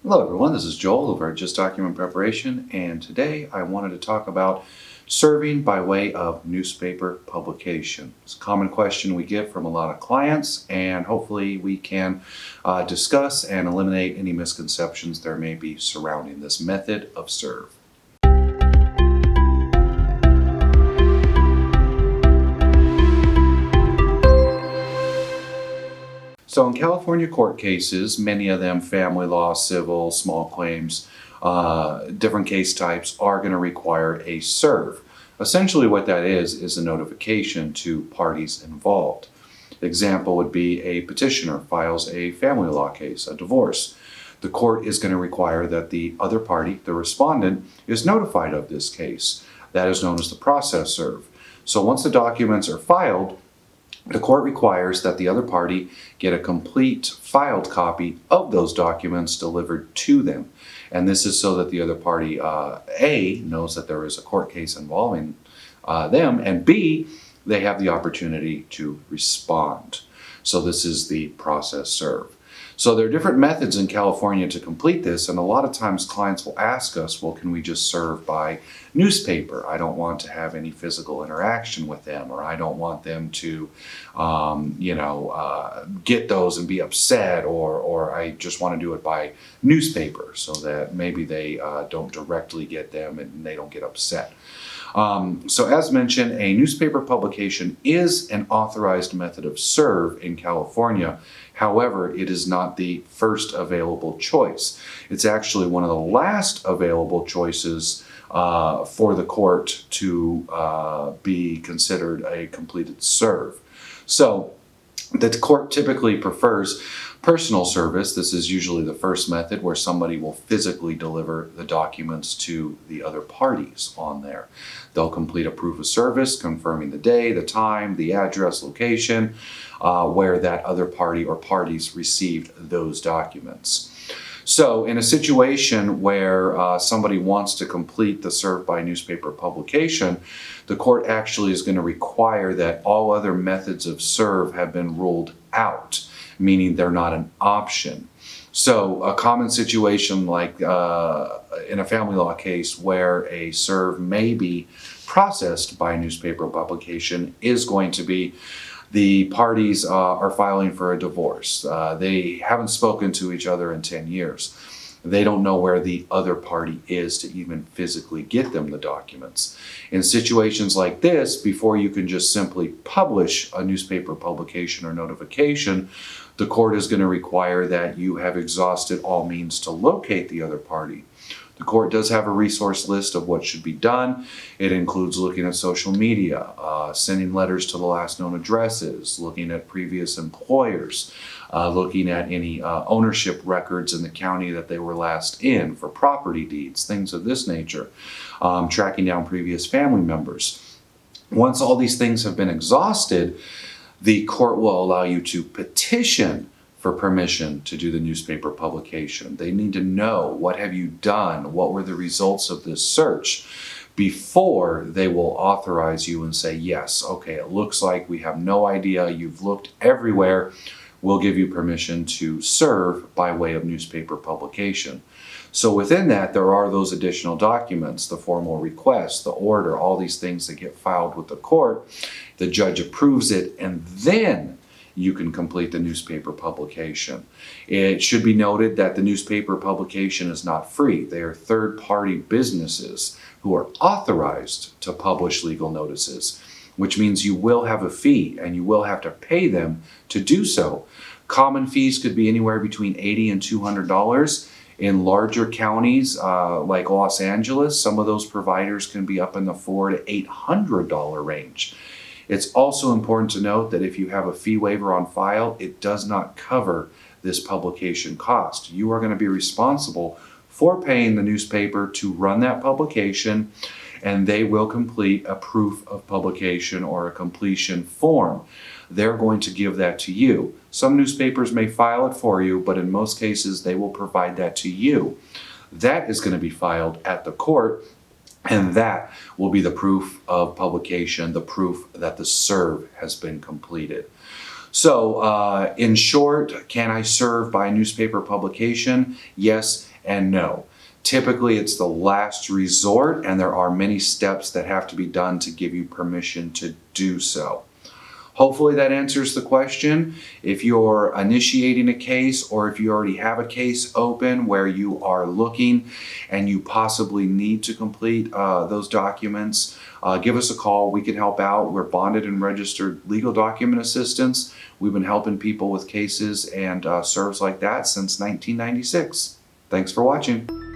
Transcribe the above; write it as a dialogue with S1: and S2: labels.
S1: Hello everyone, this is Joel over at Just Document Preparation, and today I wanted to talk about serving by way of newspaper publication. It's a common question we get from a lot of clients, and hopefully we can discuss and eliminate any misconceptions there may be surrounding this method of serve. So in California court cases, many of them family law, civil, small claims, different case types are going to require a serve. Essentially what that is a notification to parties involved. Example would be a petitioner files a family law case, a divorce. The court is going to require that the other party, the respondent, is notified of this case. That is known as the process serve. So once the documents are filed, the court requires that the other party get a complete filed copy of those documents delivered to them. And this is so that the other party, A, knows that there is a court case involving them, and B, they have the opportunity to respond. So this is the process serve. So there are different methods in California to complete this, and a lot of times clients will ask us, well, can we just serve by newspaper? I don't want to have any physical interaction with them, or I don't want them to, get those and be upset, or I just want to do it by newspaper so that maybe they don't directly get them and they don't get upset. So as mentioned, a newspaper publication is an authorized method of serve in California. However, it is not the first available choice. It's actually one of the last available choices for the court to be considered a completed serve. So the court typically prefers personal service. This is usually the first method where somebody will physically deliver the documents to the other parties on there. They'll complete a proof of service confirming the day, the time, the address, location, where that other party or parties received those documents. So in a situation where somebody wants to complete the serve by newspaper publication, the court actually is going to require that all other methods of serve have been ruled out, meaning they're not an option. So a common situation like in a family law case where a serve may be processed by newspaper publication is going to be the parties are filing for a divorce. They haven't spoken to each other in 10 years. They don't know where the other party is to even physically get them the documents. In situations like this, before you can just simply publish a newspaper publication or notification, the court is going to require that you have exhausted all means to locate the other party. The court does have a resource list of what should be done. It includes looking at social media, sending letters to the last known addresses, looking at previous employers, looking at any ownership records in the county that they were last in for property deeds, things of this nature, tracking down previous family members. Once all these things have been exhausted, the court will allow you to petition for permission to do the newspaper publication. They need to know, what have you done? What were the results of this search? Before they will authorize you and say, yes, okay, it looks like we have no idea. You've looked everywhere. We'll give you permission to serve by way of newspaper publication. So within that, there are those additional documents, the formal request, the order, all these things that get filed with the court. The judge approves it, and then you can complete the newspaper publication. It should be noted that the newspaper publication is not free. They are third-party businesses who are authorized to publish legal notices, which means you will have a fee and you will have to pay them to do so. Common fees could be anywhere between $80 and $200. In larger counties like Los Angeles, some of those providers can be up in the $400 to $800 range. It's also important to note that if you have a fee waiver on file, it does not cover this publication cost. You are going to be responsible for paying the newspaper to run that publication, and they will complete a proof of publication or a completion form. They're going to give that to you. Some newspapers may file it for you, but in most cases, they will provide that to you. That is going to be filed at the court, and that will be the proof of publication, the proof that the serve has been completed. So in short, can I serve by newspaper publication? Yes, and no. Typically, it's the last resort, and there are many steps that have to be done to give you permission to do so. Hopefully that answers the question. If you're initiating a case, or if you already have a case open where you are looking and you possibly need to complete those documents, give us a call. We can help out. We're bonded and registered legal document assistants. We've been helping people with cases and service like that since 1996. Thanks for watching.